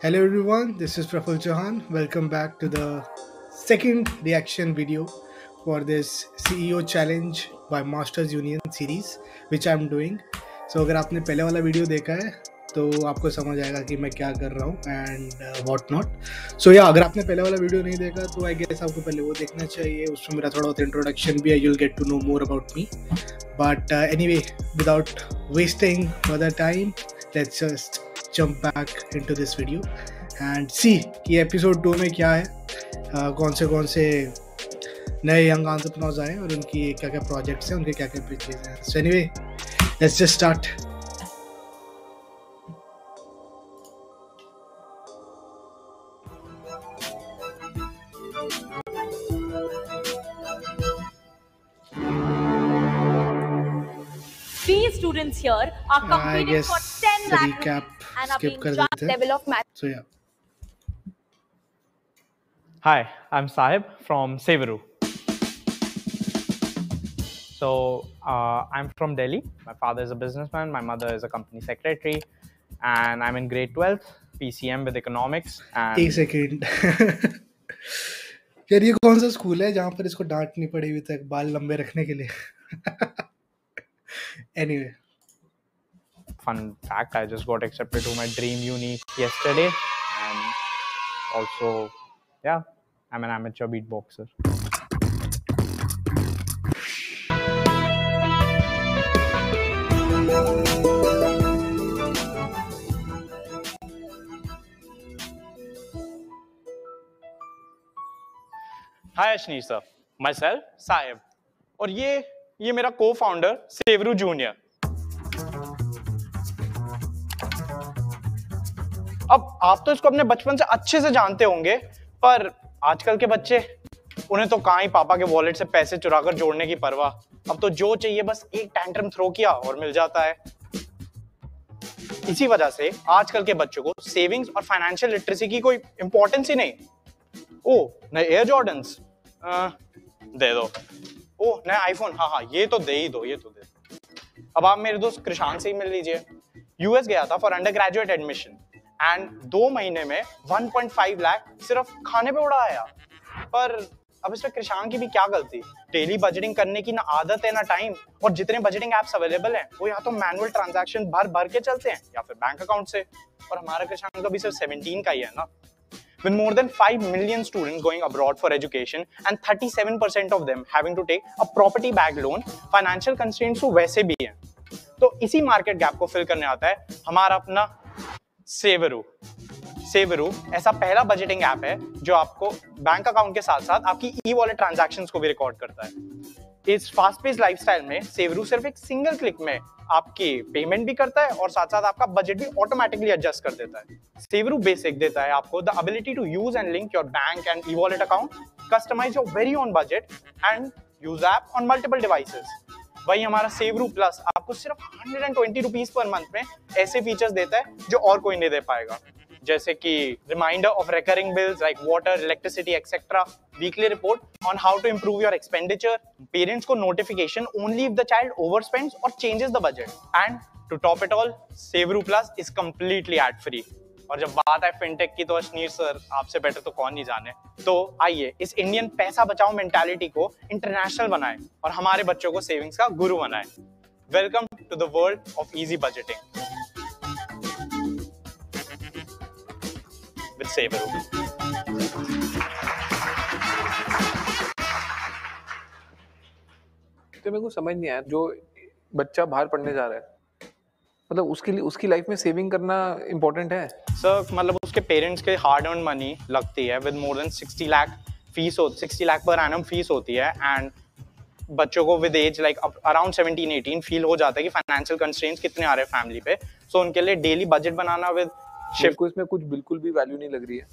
Hello everyone, this is Praful Chauhan. Welcome back to the second reaction video for this CEO Challenge by Masters Union series which I'm doing. So अगर आपने पहले वाला video देखा है तो आपको समझ आएगा कि मैं क्या कर रहा हूँ एंड व्हाट नॉट. सो या अगर आपने पहले वाला वीडियो नहीं देखा तो आई गेस आपको पहले वो देखना चाहिए. उसमें मेरा थोड़ा बहुत इंट्रोडक्शन भी है. you'll get to know more about me. But anyway, without wasting further time, let's just jump back into this video and see कि एपिसोड 2 में क्या है, कौन से नए यंग एंटरप्रेन्योर्स आए और उनकी क्या क्या प्रोजेक्ट्स हैं, उनके क्या क्या पिचेस हैं. So anyway, let's just start. Three students here are I competing guess for 10 lakh recap rupees and are skip being कर judged देते हैं. level of math. So yeah. Hi, I'm Sahib from Severu. So, I'm from Delhi. My father is a businessman, my mother is a company secretary, and I'm in grade 12th, PCM with economics. And एक second. यार ये कौन सा school है जहाँ पर इसको डांटनी पड़ी हुई तक बाल लंबे रखने के लिए? Anyway, fun fact, I just got accepted to my dream uni yesterday, and also, yeah, I'm an amateur beatboxer. Hi Ashneer sir, myself Saib, और ये मेरा co-founder Severu Junior. अब आप तो इसको अपने बचपन से अच्छे से जानते होंगे, पर आजकल के बच्चे, उन्हें तो कहाँ ही पापा के वॉलेट से पैसे चुराकर जोड़ने की परवाह. अब तो जो चाहिए बस एक टैंट्रम थ्रो किया और मिल जाता है. इसी वजह से आजकल के बच्चों को सेविंग्स और फाइनेंशियल लिटरेसी की कोई इंपॉर्टेंस ही नहीं. ओ नए एयर जॉर्डन्स दे दो. ओ नया आईफोन, हाँ ये तो दे ही दो, ये तो दे. अब आप मेरे दोस्त कृषांक से ही मिल लीजिए. यूएस गया था for under graduate admission and 2 महीने में 1.5 लाख सिर्फ खाने पे उड़ाया. पर अब इसमें कृषांक की भी क्या गलती. डेली बजटिंग करने की ना आदत है ना टाइम, और जितने बजटिंग एप्स अवेलेबल हैं वो या तो मैनुअल ट्रांजैक्शन भर के चलते हैं या फिर बैंक अकाउंट से. और हमारा कृषांक तो अभी सिर्फ 17 का ही है ना. With more than 5 million students going abroad for education and 37% of them having to take a property backed loan, financial constraints तो वैसे भी हैं. तो इसी मार्केट गैप को फिल करने आता है हमारा अपना सेवरू. सेवरू ऐसा पहला बजटिंग ऐप है जो आपको बैंक अकाउंट के साथ साथ आपकी ई वॉलेट ट्रांजैक्शंस को भी रिकॉर्ड करता है. इस फास्ट पेस लाइफस्टाइल में सेवरू सिर्फ एक सिंगल क्लिक में आपकी पेमेंट भी करता है और साथ साथ आपका बजट भी ऑटोमेटिकली एडजस्ट कर देता है. सेवरू बेसिक देता है आपको the ability to use and link your bank and E wallet account, customize your very own budget and use app on multiple devices. वही हमारा सेवरू प्लस आपको सिर्फ 120 रुपीज पर मंथ में ऐसे फीचर्स देता है जो और कोई नहीं दे पाएगा, जैसे कि reminder of recurring bills like water, electricity etcetera, weekly report on how to improve your expenditure, parents को notification only if the child overspends और changes the budget. And to top it all, Savru plus is completely ad free. और जब बात है fintech की तो Ashneer sir आपसे better तो कौन नहीं जाने. तो आइए इस इंडियन पैसा बचाओ मेंटालिटी को इंटरनेशनल बनाएं और हमारे बच्चों को सेविंग्स का गुरु बनाएं. Welcome to the world of easy budgeting with Savru. तो मेरे को समझ नहीं आया, जो बच्चा बाहर पढ़ने जा रहा है मतलब उसके लिए उसकी लाइफ में सेविंग करना इम्पोर्टेंट है. सर मतलब उसके पेरेंट्स के हार्ड अर्न मनी लगती है with more than 60 lakh fees 60 lakh per annum fees होती है. एंड बच्चों को with age like around 17-18 feel हो जाता है कि फाइनेंशियल कंस्ट्रेंट्स कितने आ रहे हैं फैमिली पे. सो उनके लिए daily budget banana with shift को इसमें कुछ बिल्कुल भी वैल्यू नहीं लग रही है,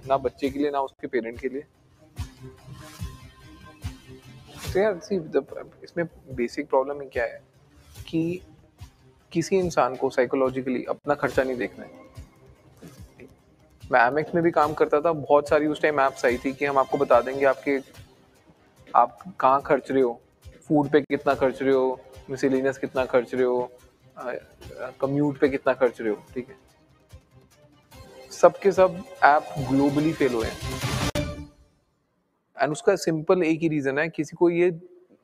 ना बच्चे के लिए ना उसके पेरेंट के लिए. तो यार इसमें बेसिक प्रॉब्लम क्या है कि किसी इंसान को साइकोलॉजिकली अपना खर्चा नहीं देखना है. मैं एमएक्स में भी काम करता था, बहुत सारी उस टाइम ऐप्स आई थी कि हम आपको बता देंगे आप कहाँ खर्च रहे हो फूड पे कितना खर्च रहे हो, मिसलिनियस कितना खर्च रहे हो, कम्यूट पे कितना खर्च रहे हो, ठीक है। सबके सब ऐप ग्लोबली फेल हुए हैं एंड उसका सिंपल एक ही रीजन है, किसी को ये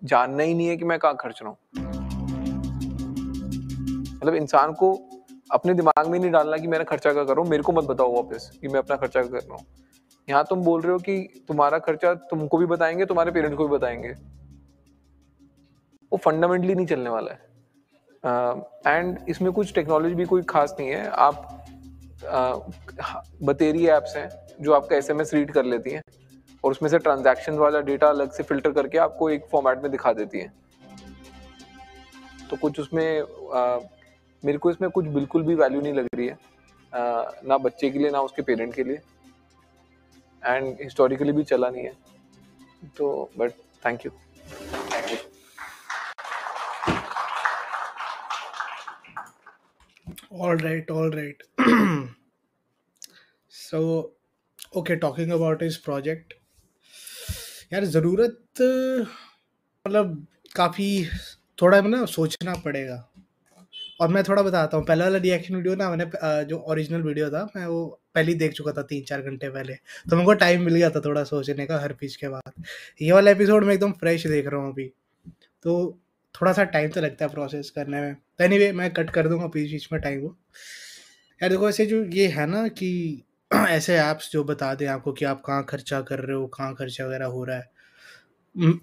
जानना ही नहीं है कि मैं कहाँ खर्च रहा हूँ। मतलब इंसान को अपने दिमाग में नहीं डालना कि मैंने खर्चा क्या कर रहा हूँ, मेरे को मत बताओ वापस कि मैं अपना खर्चा क्या कर रहा हूँ। यहाँ तुम बोल रहे हो कि तुम्हारा खर्चा तुमको भी बताएंगे, तुम्हारे पेरेंट्स को भी बताएंगे, वो फंडामेंटली नहीं चलने वाला है। एंड इसमें कुछ टेक्नोलॉजी भी कोई खास नहीं है। आप बतेरी ऐप्स हैं जो आपका एसएमएस रीड कर लेती हैं और उसमें से ट्रांजैक्शन वाला डेटा अलग से फिल्टर करके आपको एक फॉर्मेट में दिखा देती हैं। तो कुछ उसमें मेरे को इसमें कुछ बिल्कुल भी वैल्यू नहीं लग रही है, ना बच्चे के लिए ना उसके पेरेंट के लिए, एंड हिस्टोरिकली भी चला नहीं है। तो but thank you. All right. So, okay, talking about his project. यार ज़रूरत मतलब काफ़ी थोड़ा ना सोचना पड़ेगा। और मैं थोड़ा बताता हूँ, पहला वाला रिएक्शन वीडियो ना मैंने जो ओरिजिनल वीडियो था मैं वो पहले ही देख चुका था 3-4 घंटे पहले, तो मेरे को टाइम मिल गया था थोड़ा सोचने का हर चीज़ के बाद। ये वाला एपिसोड मैं एकदम फ्रेश देख रहा हूँ अभी, तो थोड़ा सा टाइम तो लगता है प्रोसेस करने में। तो एनीवे मैं कट कर दूंगा बीच बीच में टाइम को। यार देखो ऐसे जो ये है ना कि ऐसे ऐप्स जो बता दें आपको कि आप कहाँ खर्चा कर रहे हो, कहाँ खर्चा वगैरह हो रहा है।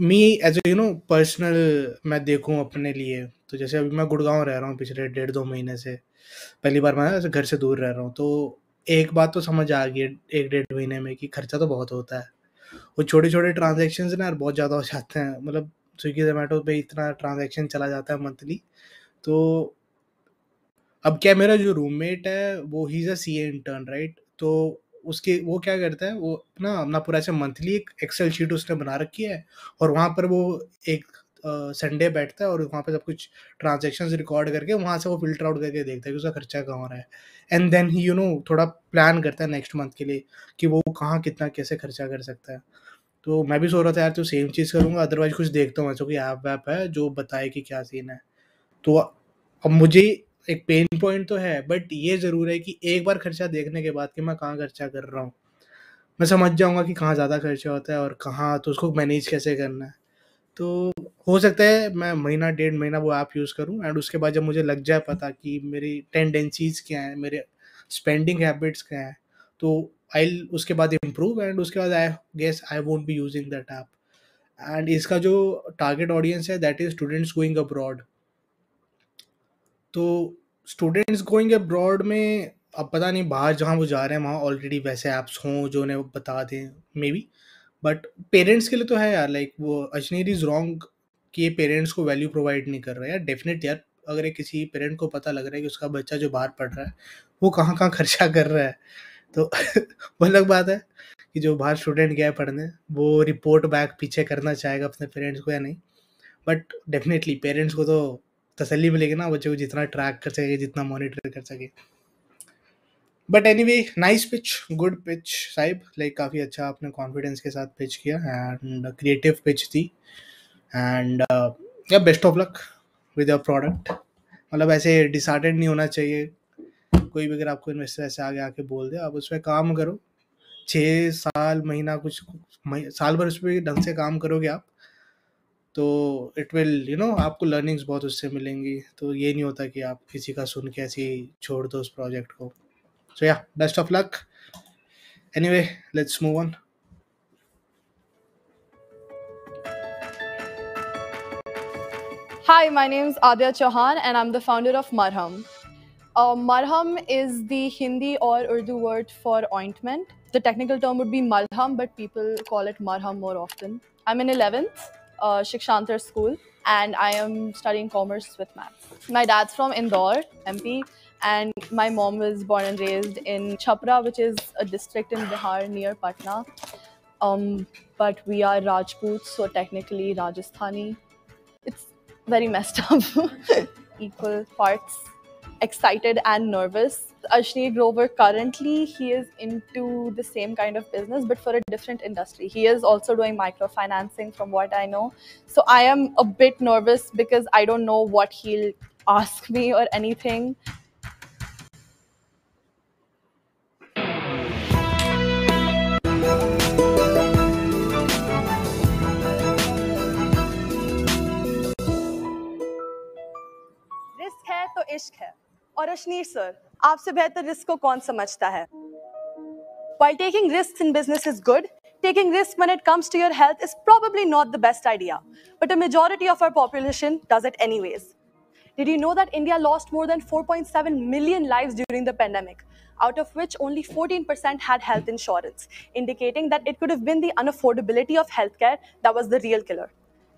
Me as you know personal मैं देखूँ अपने लिए, तो जैसे अभी मैं गुड़गांव रह रहा हूँ पिछले 1.5-2 महीने से, पहली बार मैं ऐसे घर से दूर रह रहा हूँ। तो एक बात तो समझ आ गई है 1-1.5 महीने में कि खर्चा तो बहुत होता है। वो छोटे छोटे ट्रांजेक्शन ना यार बहुत ज़्यादा हो जाते हैं। मतलब स्विगी जोमेटो पे इतना ट्रांजैक्शन चला जाता है मंथली। तो अब क्या, मेरा जो रूममेट है वो he is a CA intern right, तो उसके वो क्या करता है, वो अपना अपना पूरा ऐसे मंथली एक एक्सेल शीट उसने बना रखी है और वहाँ पर वो एक संडे बैठता है और वहाँ पे सब कुछ ट्रांजेक्शन्स रिकॉर्ड करके वहाँ से वो फिल्टर आउट करके देखता है कि उसका खर्चा कहाँ हो रहा है। एंड देन ही थोड़ा प्लान करता है नेक्स्ट मंथ के लिए कि वो कहाँ कितना कैसे खर्चा कर सकता है। तो मैं भी सोच रहा था यार तो सेम चीज़ करूँगा, अदरवाइज कुछ देखता हूँ ऐसा कोई ऐप वैप है जो बताए कि क्या सीन है। तो अब मुझे एक पेन पॉइंट तो है, बट ये ज़रूर है कि एक बार खर्चा देखने के बाद कि मैं कहाँ खर्चा कर रहा हूँ, मैं समझ जाऊँगा कि कहाँ ज़्यादा खर्चा होता है और कहाँ, तो उसको मैनेज कैसे करना है। तो हो सकता है मैं महीना 1.5 महीना वो ऐप यूज़ करूँ एंड उसके बाद जब मुझे लग जाए पता कि मेरी टेंडेंसीज़ क्या हैं, मेरे स्पेंडिंग हैबिट्स क्या हैं, तो आई उसके बाद इम्प्रूव एंड उसके बाद I guess I won't be using that app. And इसका जो टारगेट ऑडियंस है that is students going abroad. तो स्टूडेंट्स गोइंग अब्रॉड में अब पता नहीं बाहर जहाँ वो जा रहे हैं वहाँ ऑलरेडी वैसे ऐप्स हों जो उन्हें बता दें मे बी, बट पेरेंट्स के लिए तो है यार। लाइक वो अजनीर इज़ रॉन्ग कि ये पेरेंट्स को वैल्यू प्रोवाइड नहीं कर रहा है यार। डेफिनेट यार, अगर एक किसी पेरेंट को पता लग रहा है कि उसका बच्चा जो बाहर पढ़ रहा है वो कहाँ कहाँ खर्चा कर रहा है, तो वो अलग बात है कि जो बाहर स्टूडेंट गया है पढ़ने वो रिपोर्ट बैक पीछे करना चाहेगा अपने पेरेंट्स को या नहीं। बट डेफिनेटली पेरेंट्स को तो तसल्ली मिलेगी ना बच्चे को जितना ट्रैक कर सके, जितना मॉनिटर कर सके। But anyway nice pitch, good pitch Sahib, like काफ़ी अच्छा आपने कॉन्फिडेंस के साथ पिच किया एंड क्रिएटिव पिच थी। एंड या best of luck with your product. मतलब ऐसे डिसहार्टेड नहीं होना चाहिए कोई भी, अगर आपको इन्वेस्टर ऐसे आगे आके बोल दे, आप उस पर काम करो 6 साल महीना कुछ साल भर उस पर ढंग से काम करोगे आप, तो इट विल आपको लर्निंग्स बहुत उससे मिलेंगी। तो ये नहीं होता कि आप किसी का सुन के ऐसे ही छोड़ दो उस प्रोजेक्ट को। सो या best of luck. Anyway let's move on. Hi, my name is Adya Chauhan and I'm the founder of Marham. Marham is the Hindi or Urdu word for ointment. The technical term would be malham, but people call it Marham more often. I'm in 11th, Shikshantar School, and I am studying commerce with maths. My dad's from Indore, MP, and my mom was born and raised in Chhapra, which is a district in Bihar near Patna. But we are Rajputs, so technically Rajasthani. It's very messed up. Equal parts. excited and nervous. Ashneer Grover, currently, he is into the same kind of business, but for a different industry. He is also doing microfinancing, from what I know. So I am a bit nervous because I don't know what he'll ask me or anything. Risk है तो इश्क है और Ashneer sir आपसे बेहतर risk को कौन समझता है While taking risks in business is good, taking risks when it comes to your health is probably not the best idea, but a majority of our population does it anyways. Did you know that India lost more than 4.7 million lives during the pandemic, out of which only 14% had health insurance, indicating that it could have been the unaffordability of healthcare that was the real killer?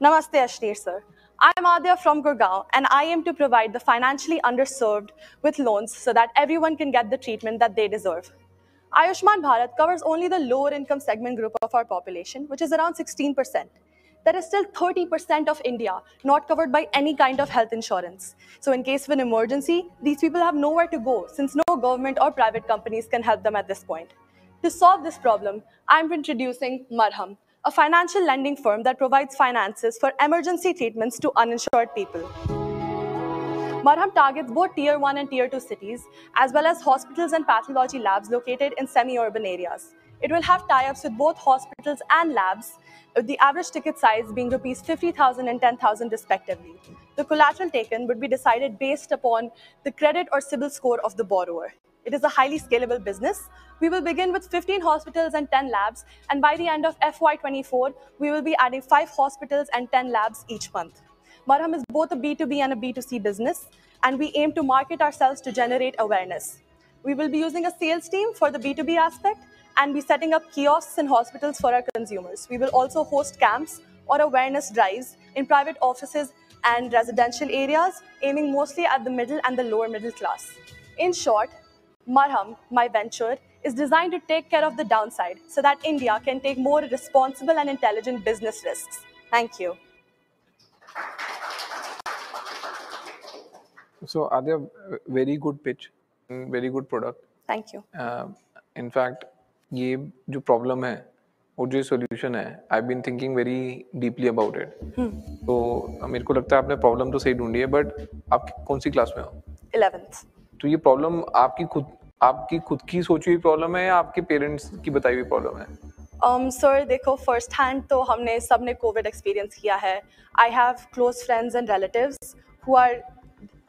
Namaste, Ashneer sir. I'm Adya from Gurgaon, and I aim to provide the financially underserved with loans so that everyone can get the treatment that they deserve. Ayushman Bharat covers only the lower income segment group of our population, which is around 16%. There is still 30% of India not covered by any kind of health insurance. So in case of an emergency, these people have nowhere to go since no government or private companies can help them at this point. To solve this problem, I'm introducing Marham, a financial lending firm that provides finances for emergency treatments to uninsured people. Marham targets both Tier 1 and Tier 2 cities, as well as hospitals and pathology labs located in semi-urban areas. It will have tie-ups with both hospitals and labs, with the average ticket size being Rs 50,000 and 10,000 respectively. The collateral taken would be decided based upon the credit or CIBIL score of the borrower. It is a highly scalable business. We will begin with 15 hospitals and 10 labs, and by the end of FY24, we will be adding 5 hospitals and 10 labs each month. Marham is both a B2B and a B2C business, and we aim to market ourselves to generate awareness. We will be using a sales team for the B2B aspect and be setting up kiosks in hospitals for our consumers. We will also host camps or awareness drives in private offices and residential areas, aiming mostly at the middle and the lower middle class. In short, Marham, my venture, is designed to take care of the downside so that India can take more responsible and intelligent business risks. Thank you. So Adya, very good pitch, very good product. Thank you. In fact, ये जो problem है और जो solution है, I've been thinking very deeply about it. तो मेरे को लगता है आपने प्रॉब्लम तो सही ढूंढी है, बट आप कौन सी क्लास में हो? 11th. तो ये प्रॉब्लम आपकी खुद की सोची हुई प्रॉब्लम है या आपके पेरेंट्स की बताई हुई प्रॉब्लम है? सर देखो, फर्स्ट हैंड तो हमने सबने कोविड एक्सपीरियंस किया है. I have close friends and relatives who are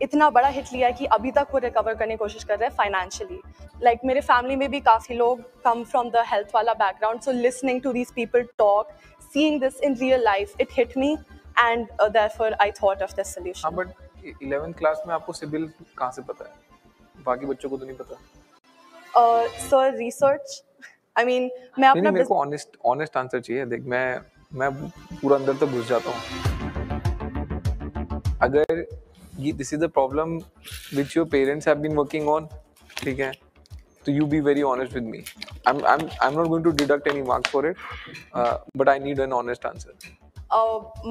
इतना बड़ा हिट लिया है कि अभी तक वो रिकवर करने की कोशिश कर रहे हैं फाइनेंशियली. लाइक मेरे फैमिली में भी काफ़ी लोग कम फ्रॉम द हेल्थ वाला background, so listening to these people talk, seeing this in real life, it hit me and therefore I thought of this solution. हाँ, बट 11th क्लास में आपको CIBIL कहाँ से पता है? बाकी बच्चों को तो नहीं पता. सर रिसर्च, आई मीन मैं अपना मेरे को ऑनेस्ट आंसर चाहिए. देख, मैं पूरा अंदर तक घुस जाता हूँ. अगर ये this is the problem which your parents have been working on, ठीक है, तो you be very honest with me. I am not going to deduct any marks for it, but I need an honest answer.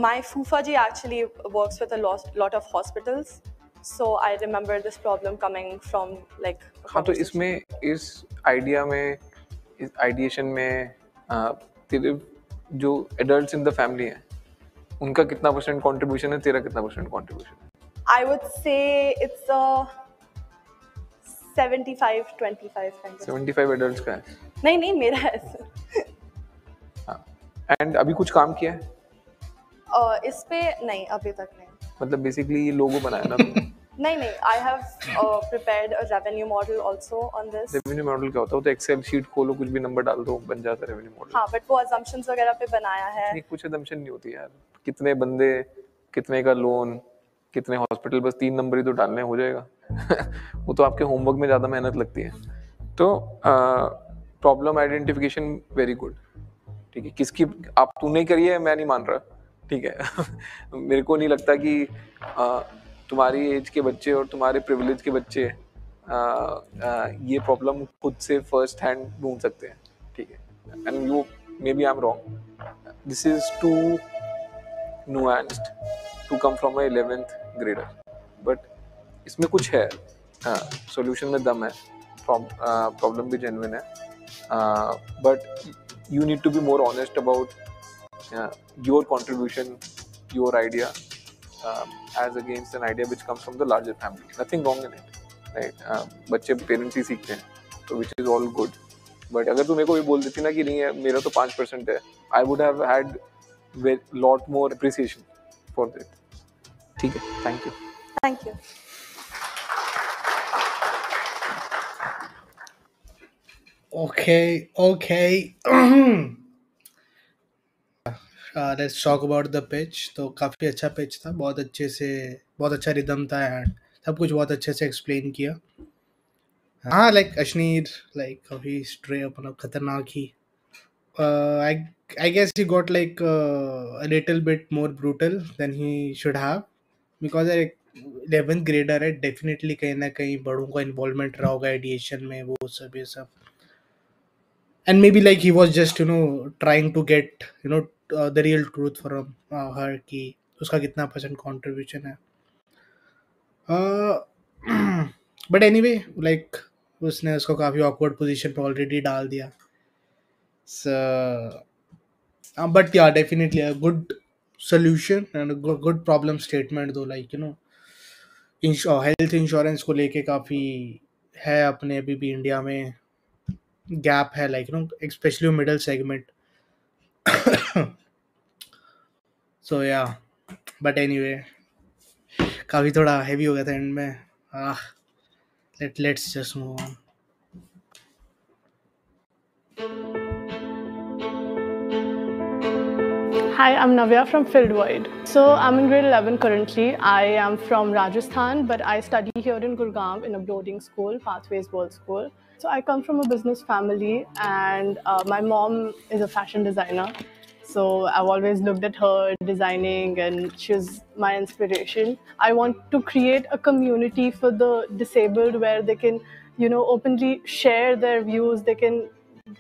My Fufaji actually works with a lot of hospitals, so I remember this problem coming from like. हाँ, तो इसमें इस idea में, इस ideation में तेरे जो adults in the family हैं, उनका कितना % कंट्रीब्यूशन है, तेरा कितना % कंट्रीब्यूशन है? I would say it's a 75-25 kind of. 75 adults का है? नहीं मेरा है. हाँ, एंड अभी कुछ काम किया है? इस पे नहीं, अभी तक नहीं. मतलब बेसिकली ये लोगो बनाया ना? नहीं, I have prepared a revenue model also on this. Revenue model क्या होता है? वो तो एक्सेल शीट खोलो, कुछ भी नंबर डाल दो, बन जाता है रेवेन्यू मॉडल. हाँ, बट वो assumptions वगैरह पे बनाया है. नहीं, कुछ assumption नहीं होती यार. कितने बंदे, कितने का लोन, कितने हॉस्पिटल, बस 3 नंबर ही तो डालने हो जाएगा. वो तो आपके होमवर्क में ज़्यादा मेहनत लगती है. तो प्रॉब्लम आइडेंटिफिकेशन वेरी गुड, ठीक है. किसकी आप तूने करी है, मैं नहीं मान रहा, ठीक है. मेरे को नहीं लगता कि तुम्हारी एज के बच्चे और तुम्हारे प्रिविलेज के बच्चे ये प्रॉब्लम खुद से फर्स्ट हैंड ढूंढ सकते हैं, ठीक है. And you may be I am wrong. This is too nuanced to come from a 11th grader, but इसमें कुछ है. सोल्यूशन में दम है, प्रॉब्लम भी जेन्युइन है, but you need to be more honest about your contribution, your idea as against an idea which comes from the larger family. Nothing wrong in it, right? बच्चे parents ही सीखते हैं, तो which is all good. But अगर तू मेरे को ये बोल देती ना कि नहीं है, मेरा तो 5% है, I would have had lot more appreciation for that. ठीक है, thank you. Thank you. Okay. Let's talk about the pitch. तो काफ़ी अच्छा पिच था, बहुत अच्छा रिदम था एंड सब कुछ बहुत अच्छे से एक्सप्लेन किया. हाँ, लाइक अश्नीर लाइक काफ़ी स्ट्रे अपना खतरनाक ही. I guess he got like a little bit more brutal than he should have because 11th grader है, डेफिनेटली कहीं ना कहीं बड़ों का इन्वॉल्वमेंट रहा होगा एडिएशन में, वो सब ये सब. And maybe like he was just trying to get the real truth from her कि उसका कितना % contribution है. But anyway, like उसने उसको काफ़ी awkward position पे already डाल दिया. So but yeah, definitely a good solution and a good problem statement though, like health insurance को लेके काफ़ी है अपने अभी भी इंडिया में गैप है, like especially middle segment. So yeah, but anyway, काफ़ी थोड़ा heavy हो गया था एंड में. Let's just move on. Hi, I'm Navya from Fieldwide. So I'm in grade 11 currently. I am from Rajasthan, but I study here in Gurgaon in a boarding school, Pathways World School. So I come from a business family, and my mom is a fashion designer. So I've always looked at her designing, and she's my inspiration. I want to create a community for the disabled where they can, openly share their views. They can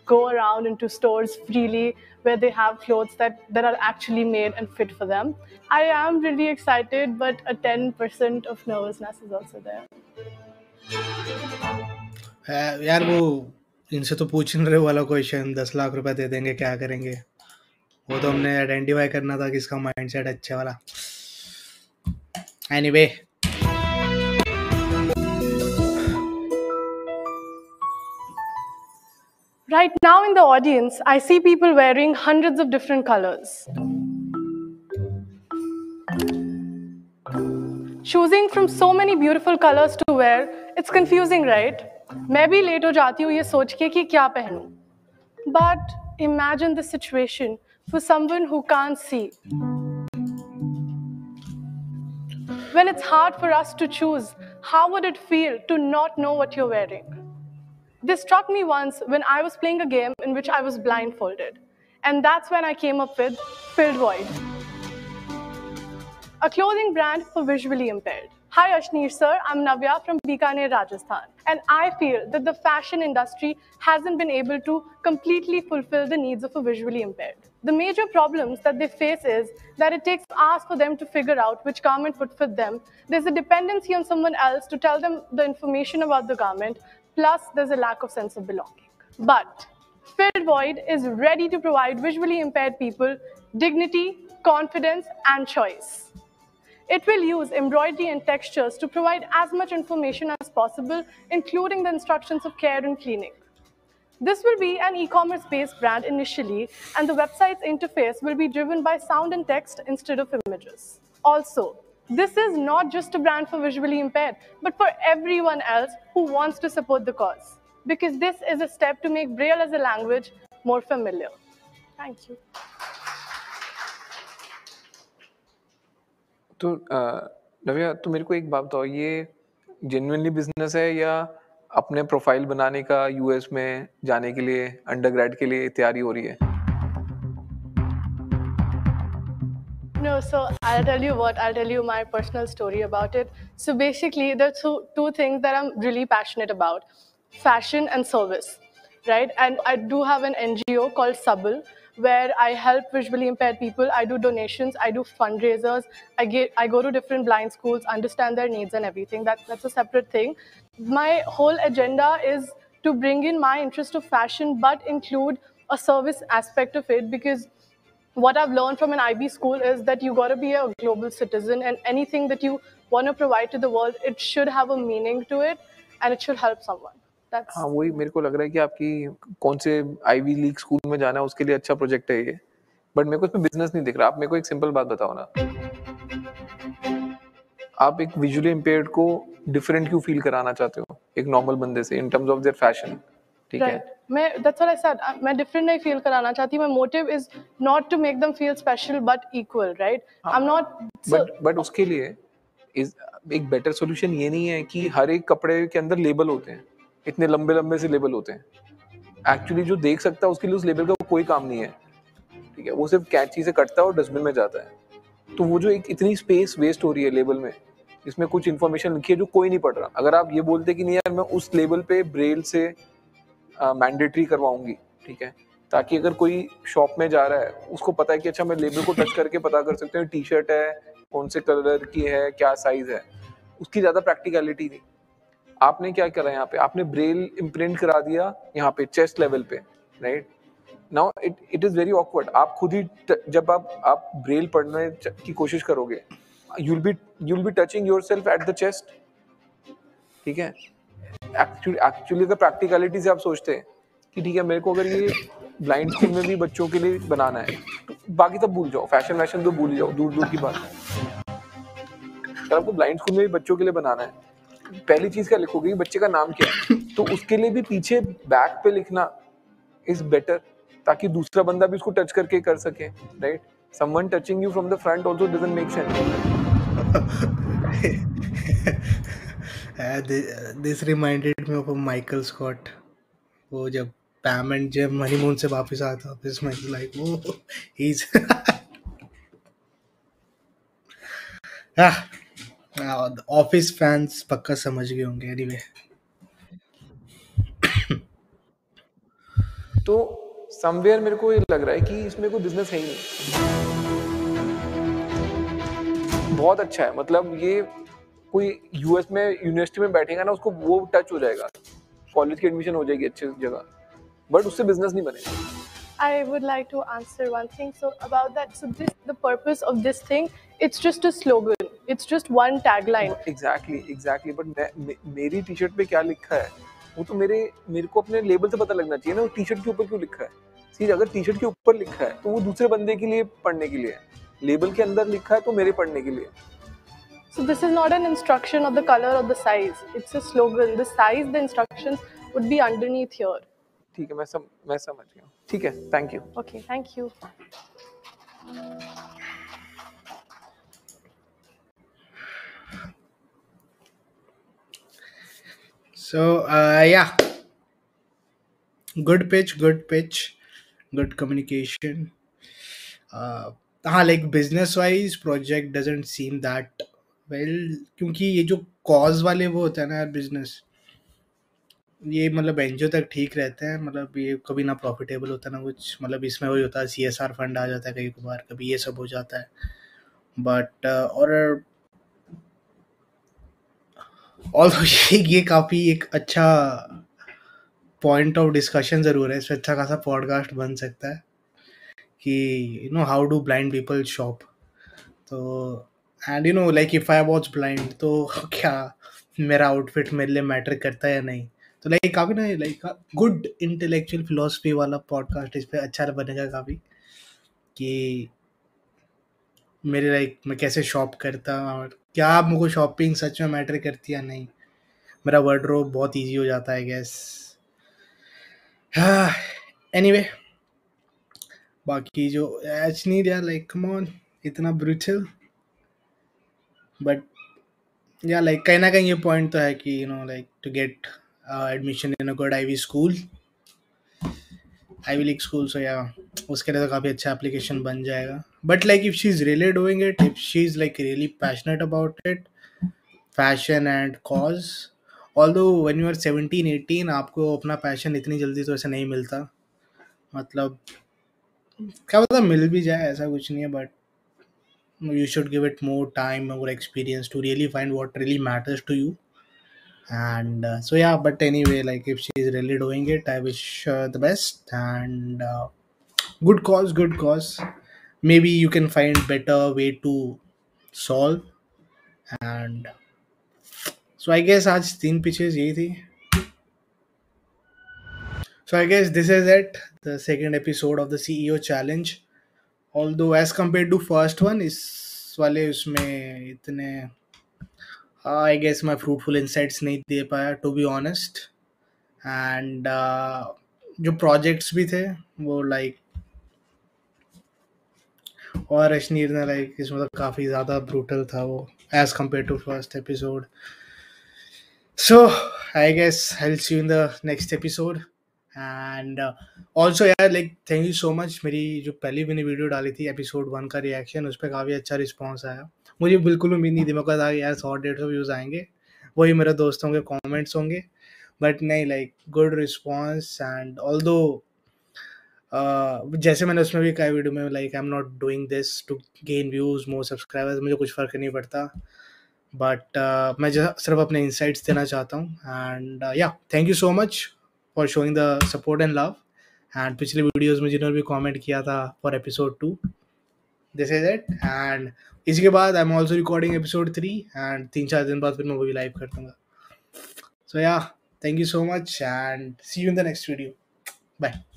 go around into stores freely where they have clothes that are actually made and fit for them. I am really excited, but a 10% of nervousness is also there. यार वो इनसे तो पूछ नहीं रहे वाला question 10 lakh रुपए दे देंगे क्या करेंगे, वो तो हमने आइडेंटिफाई करना था किसका माइंडसेट अच्छा वाला. Anyway, Right now in the audience, I see people wearing hundreds of different colors. Choosing from so many beautiful colors to wear, it's confusing, right? मैं भी लेट हो जाती हूँ ये सोच के कि क्या पहनूं. But imagine the situation for someone who can't see. When it's hard for us to choose, how would it feel to not know what you're wearing? This struck me once when I was playing a game in which I was blindfolded. And that's when I came up with Fieldwide, a clothing brand for visually impaired. Hi Ashneer sir, I'm Navya from Bikaner, Rajasthan. And I feel that the fashion industry hasn't been able to completely fulfill the needs of a visually impaired. The major problems that they face is that it takes hours for them to figure out which garment would fit them. There's a dependency on someone else to tell them the information about the garment. Plus, there's a lack of sense of belonging. But Fieldwide is ready to provide visually impaired people dignity, confidence, and choice. It will use embroidery and textures to provide as much information as possible, including the instructions of care and cleaning. This will be an e-commerce-based brand initially, and the website's interface will be driven by sound and text instead of images. Also, this is not just a brand for visually impaired, but for everyone else who wants to support the cause, because this is a step to make Braille as a language more familiar. Thank you. तो नव्या, तो मेरे को एक बात बताओ, ये genuinely business है या अपने प्रोफाइल बनाने का यूएस में जाने के लिए अंडरग्रेड के लिए तैयारी हो रही है? No, so I'll tell you my personal story about it. So basically, there are two things that I'm really passionate about: fashion and service, right? And I do have an NGO called Subble, where I help visually impaired people. I do donations, I do fundraisers, I go to different blind schools, understand their needs and everything. That's a separate thing. My whole agenda is to bring in my interest of fashion, but include a service aspect of it, because what I've learned from an IB school is that you got to be a global citizen, and anything that you want to provide to the world, it should have a meaning to it, and it should help someone. That's हाँ, वही मेरे को लग रहा है कि आपकी कौन से आईवी लीग स्कूल में जाना है उसके लिए अच्छा प्रोजेक्ट है ये, बट मेरे को इसमें बिजनेस नहीं दिख रहा. आप मेरे को एक सिंपल बात बताओ ना, आप एक विजुअली इम्पेयर्ड को डिफरेंट क्यों फील कराना चाहते हो एक नॉर्मल बंदे से in terms of their fashion? ठीक है, right. That's what I said. मैं different नहीं feel कराना चाहती. My motive is not to make them feel special, but equal, right? I'm not. But उसके लिए एक बेटर सोल्यूशन ये नहीं है कि हर एक कपड़े के अंदर लेबल होते हैं, इतने लंबे लंबे से लेबल होते हैं. एक्चुअली जो देख सकता है उसके लिए उस लेबल का कोई काम नहीं है. ठीक है, वो सिर्फ कैंची से कटता है और डस्टबिन में जाता है. तो वो जो एक इतनी स्पेस वेस्ट हो रही है लेबल में, इसमें कुछ इन्फॉर्मेशन लिखी है जो कोई नहीं पढ़ रहा. अगर आप ये बोलते कि नहीं यार मैं उस लेबल पे ब्रेल से मैंडेटरी करवाऊंगी, ठीक है, ताकि अगर कोई शॉप में जा रहा है उसको पता है कि अच्छा मैं लेबल को टच करके पता कर सकते हैं टी शर्ट है, कौन से कलर की है, क्या साइज है, उसकी ज्यादा प्रैक्टिकलिटी नहीं. आपने क्या करा यहाँ पे, आपने ब्रेल इम्प्रिंट करा दिया यहाँ पे चेस्ट लेवल पे, right? Now it is very awkward. आप खुद ही जब आप ब्रेल पढ़ने की कोशिश करोगे, you'll be touching yourself at the chest. ठीक है, एक्चुअली अगर प्रैक्टिकलिटी से आप सोचते हैं कि ठीक है मेरे को अगर ये ब्लाइंड स्कूल में भी बच्चों के लिए बनाना है, तो बाकी सब भूल जाओ, फैशन तो भूल जाओ, दूर दूर की बात है. अगर आपको ब्लाइंड स्कूल में भी बच्चों के लिए बनाना है, पहली चीज क्या लिखोगे, बच्चे का नाम क्या है, तो उसके लिए भी पीछे बैक पे लिखना इज बेटर, ताकि दूसरा बंदा भी उसको टच करके कर सके, right? Someone touching you from the front also doesn't make sense. This reminded me of a Michael Scott. वो जब पैम एंड जेम हनीमून से वापस आता, this man is like, oh, he's office fans पक्का समझ गए होंगे. एनीवे, तो समवेयर मेरे को ये लग रहा है कि इसमें कोई बिजनेस है ही नहीं. बहुत अच्छा है, मतलब ये कोई यूएस में यूनिवर्सिटी में बैठेगा ना, उसको वो टच हो जाएगा, कॉलेज की एडमिशन हो जाएगी अच्छी जगह, बट उससे बिजनेस नहीं बनेगा. I would like to answer one thing. So about that, so the purpose of this thing, it's just a slogan. It's just one tagline. Exactly. But मेरी टी शर्ट पे क्या लिखा है वो तो मेरे को अपने लेबल से पता लगना चाहिए ना, वो टी शर्ट के ऊपर क्यों लिखा है. सी, अगर टी शर्ट के ऊपर लिखा है तो वो दूसरे बंदे के लिए पढ़ने के लिए है, लेबल के अंदर लिखा है तो मेरे पढ़ने के लिए. So this is not an instruction of the color or the size. It's a slogan. The size, the instructions would be underneath here. ठीक है, मैं समझ गया. ठीक है, thank you. Okay, thank you. So yeah, good pitch, good communication. हाँ, like business wise project doesn't seem that well, क्योंकि ये जो cause वाले वो होता है ना यार बिजनेस, ये मतलब एनजीओ तक ठीक रहते हैं, मतलब ये कभी ना प्रॉफिटेबल होता ना कुछ, मतलब इसमें वही होता है CSR फंड आ जाता है कई बार, कभी ये सब हो जाता है. बट और ये काफ़ी एक अच्छा पॉइंट ऑफ डिस्कशन ज़रूर है, इसमें अच्छा खासा पॉडकास्ट बन सकता है कि how do blind people shop. तो and like if I was blind तो क्या मेरा आउटफिट मेरे लिए मैटर करता है या नहीं. तो लाइक काफ़ी ना लाइक गुड इंटेलेक्चुअल फिलोसफी वाला पॉडकास्ट इस पर अच्छा बनेगा काफ़ी, कि मेरे लाइक मैं कैसे शॉप करता और क्या मुझको शॉपिंग सच में मैटर करती है नहीं. मेरा वार्डरोब बहुत इजी हो जाता है गैस. एनीवे, बाकी जो एच नहीं दिया लाइक कम ऑन इतना ब्रूटल, बट या लाइक कहीं ना कहीं ये पॉइंट तो है कि like to get admission in a good Ivy school, Ivy League school, so या उसके लिए तो काफ़ी अच्छा एप्लीकेशन बन जाएगा. But like if she is really doing it, if she is like really passionate about it, fashion and cause, although when you are 17-18 आपको अपना पैशन इतनी जल्दी तो ऐसे नहीं मिलता. मतलब क्या पता मिल भी जाए, ऐसा कुछ नहीं है, but you should give it more time, more experience to really find what really matters to you. And so yeah, but anyway, like if she's really doing it, I wish her the best. And good cause. Maybe you can find better way to solve. And so I guess आज 3 pitches यही थी. So I guess this is it, the second episode of the CEO challenge. Although as compared to first one, इस वाले उसमें इतने I guess my fruitful insights नहीं दे पाया, to be honest. And जो projects भी थे वो like, और अश्नीर ने like इसमें तो काफ़ी ज़्यादा brutal था वो as compared to first episode. So I guess I'll see you in the next episode. And also यार like thank you so much. मेरी जो पहली मैंने वीडियो डाली थी episode 1 का रिएक्शन, उस पर काफ़ी अच्छा रिस्पॉन्स आया. मुझे बिल्कुल उम्मीद नहीं थी, मेरे को था यार 100-150 व्यूज़ आएंगे, वही मेरे दोस्तों के कमेंट्स होंगे, बट नहीं, like good response. And although जैसे मैंने उसमें भी कहा वीडियो में, like I am not doing this to gain views, more subscribers, मुझे कुछ फ़र्क नहीं पड़ता, बट मैं सिर्फ अपने इंसाइट्स देना चाहता हूँ. एंड या thank you so much for showing the support and love. And पिछले वीडियोज़ में जिन्होंने भी कॉमेंट किया था for episode 2, this is it. And इसके बाद I am also recording episode 3, and 3-4 दिन बाद फिर मैं वो भी लाइव कर दूँगा. So yeah, thank you so much and see you in the next video. Bye.